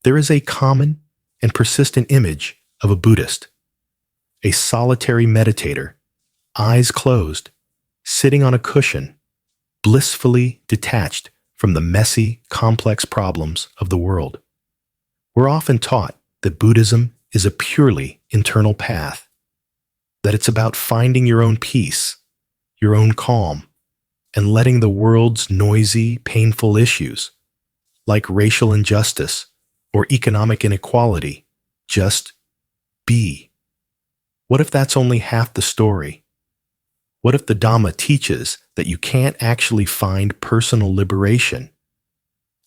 There is a common and persistent image of a Buddhist, a solitary meditator, eyes closed, sitting on a cushion, blissfully detached from the messy, complex problems of the world. We're often taught that Buddhism is a purely internal path, that it's about finding your own peace, your own calm, and letting the world's noisy, painful issues, like racial injustice or economic inequality, just be. What if that's only half the story? What if the Dhamma teaches that you can't actually find personal liberation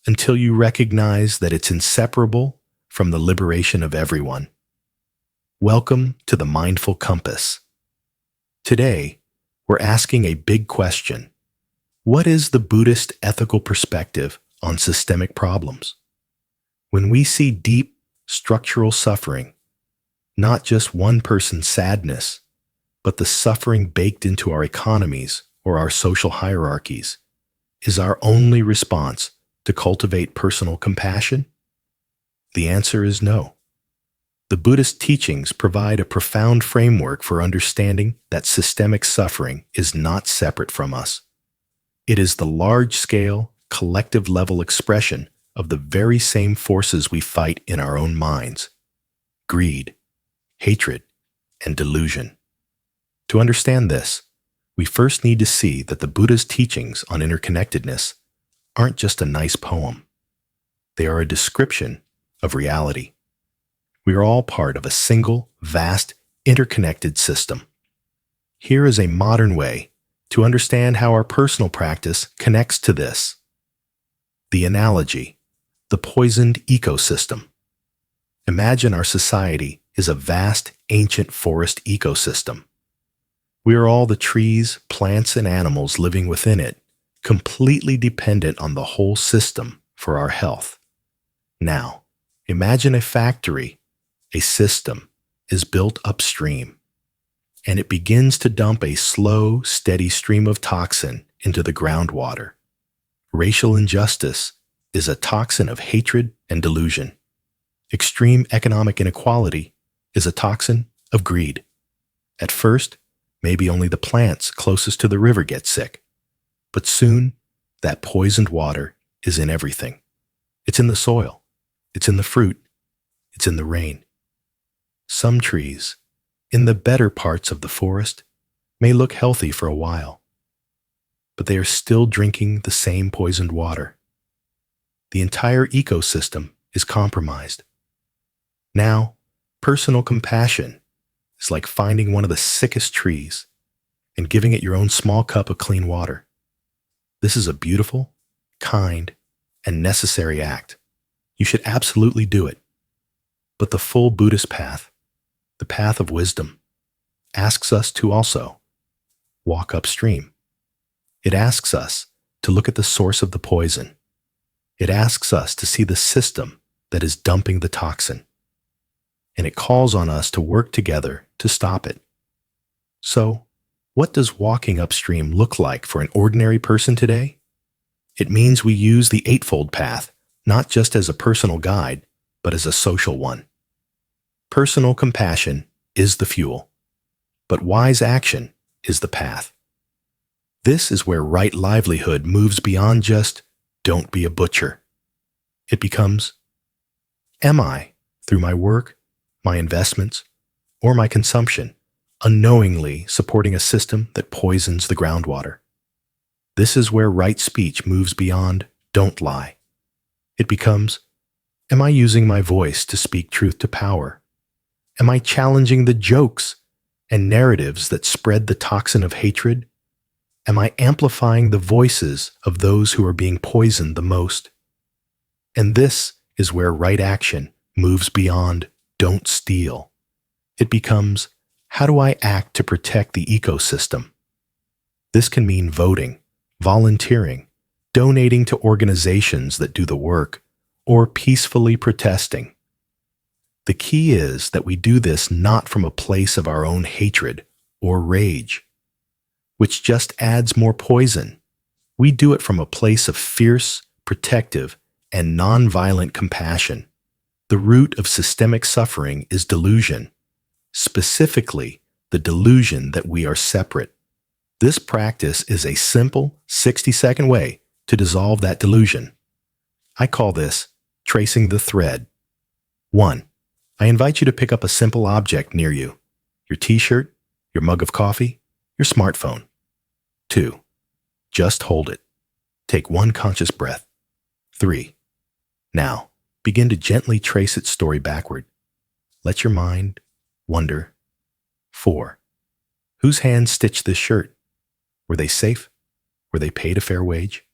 until you recognize that it's inseparable from the liberation of everyone? Welcome to the Mindful Compass. Today, we're asking a big question. What is the Buddhist ethical perspective on systemic problems? When we see deep, structural suffering, not just one person's sadness, but the suffering baked into our economies or our social hierarchies, is our only response to cultivate personal compassion? The answer is no. The Buddhist teachings provide a profound framework for understanding that systemic suffering is not separate from us. It is the large-scale, collective-level expression of the very same forces we fight in our own minds: greed, hatred, and delusion. To understand this, we first need to see that the Buddha's teachings on interconnectedness aren't just a nice poem. They are a description of reality. We are all part of a single, vast, interconnected system. Here is a modern way to understand how our personal practice connects to this. The analogy: the poisoned ecosystem. Imagine our society is a vast, ancient forest ecosystem. We are all the trees, plants, and animals living within it, completely dependent on the whole system for our health. Now, imagine a factory, a system, is built upstream, and it begins to dump a slow, steady stream of toxin into the groundwater. Racial injustice is a toxin of hatred and delusion. Extreme economic inequality is a toxin of greed. At first, maybe only the plants closest to the river get sick, but soon that poisoned water is in everything. It's in the soil, it's in the fruit, it's in the rain. Some trees, in the better parts of the forest, may look healthy for a while, but they are still drinking the same poisoned water. The entire ecosystem is compromised. Now, personal compassion is like finding one of the sickest trees and giving it your own small cup of clean water. This is a beautiful, kind, and necessary act. You should absolutely do it. But the full Buddhist path, the path of wisdom, asks us to also walk upstream. It asks us to look at the source of the poison. It asks us to see the system that is dumping the toxin. And it calls on us to work together to stop it. So, what does walking upstream look like for an ordinary person today? It means we use the Eightfold Path not just as a personal guide, but as a social one. Personal compassion is the fuel, but wise action is the path. This is where right livelihood moves beyond just, don't be a butcher. It becomes, am I, through my work, my investments, or my consumption, unknowingly supporting a system that poisons the groundwater? This is where right speech moves beyond, don't lie. It becomes, am I using my voice to speak truth to power? Am I challenging the jokes and narratives that spread the toxin of hatred? Am I amplifying the voices of those who are being poisoned the most? And this is where right action moves beyond, don't steal. It becomes, how do I act to protect the ecosystem? This can mean voting, volunteering, donating to organizations that do the work, or peacefully protesting. The key is that we do this not from a place of our own hatred or rage, which just adds more poison. We do it from a place of fierce, protective, and nonviolent compassion, The root of systemic suffering is delusion, specifically the delusion that we are separate. This practice is a simple 60-second way to dissolve that delusion. I call this tracing the thread. 1. I invite you to pick up a simple object near you: your t-shirt, your mug of coffee, your smartphone. 2. Just hold it. Take one conscious breath. 3. Now, begin to gently trace its story backward. Let your mind wonder. 4. Whose hands stitched this shirt? Were they safe? Were they paid a fair wage?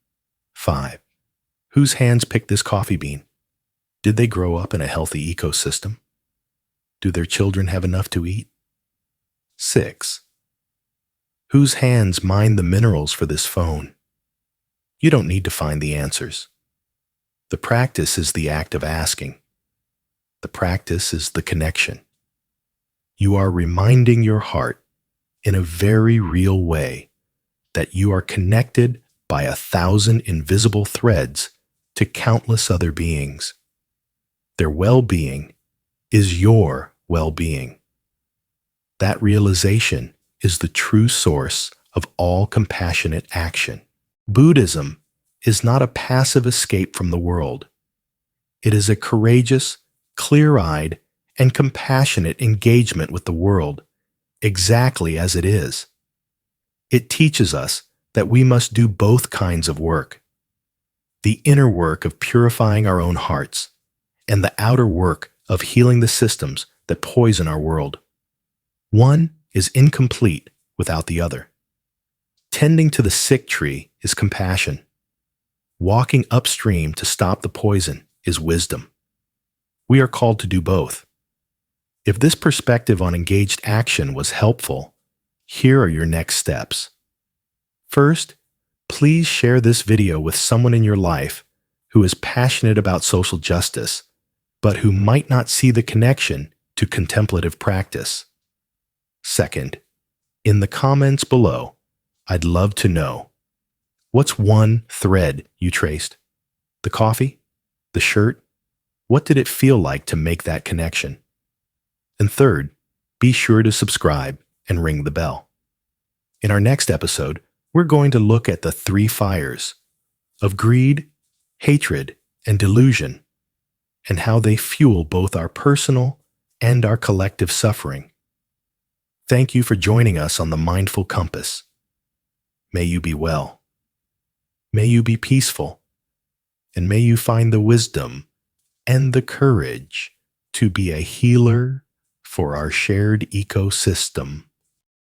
5. Whose hands picked this coffee bean? Did they grow up in a healthy ecosystem? Do their children have enough to eat? 6. Whose hands mined the minerals for this phone? You don't need to find the answers. The practice is the act of asking. The practice is the connection. You are reminding your heart in a very real way that you are connected by 1,000 invisible threads to countless other beings. Their well-being is your well-being. That realization is the true source of all compassionate action. Buddhism is not a passive escape from the world. It is a courageous, clear-eyed, and compassionate engagement with the world, exactly as it is. It teaches us that we must do both kinds of work: the inner work of purifying our own hearts, and the outer work of healing the systems that poison our world. One is incomplete without the other. Tending to the sick tree is compassion. Walking upstream to stop the poison is wisdom. We are called to do both. If this perspective on engaged action was helpful, here are your next steps. First, please share this video with someone in your life who is passionate about social justice, but who might not see the connection to contemplative practice. Second, in the comments below, I'd love to know, what's one thread you traced? The coffee? The shirt? What did it feel like to make that connection? And third, be sure to subscribe and ring the bell. In our next episode, we're going to look at the 3 fires of greed, hatred, and delusion, and how they fuel both our personal and our collective suffering. Thank you for joining us on the Mindful Compass. May you be well. May you be peaceful. And may you find the wisdom and the courage to be a healer for our shared ecosystem.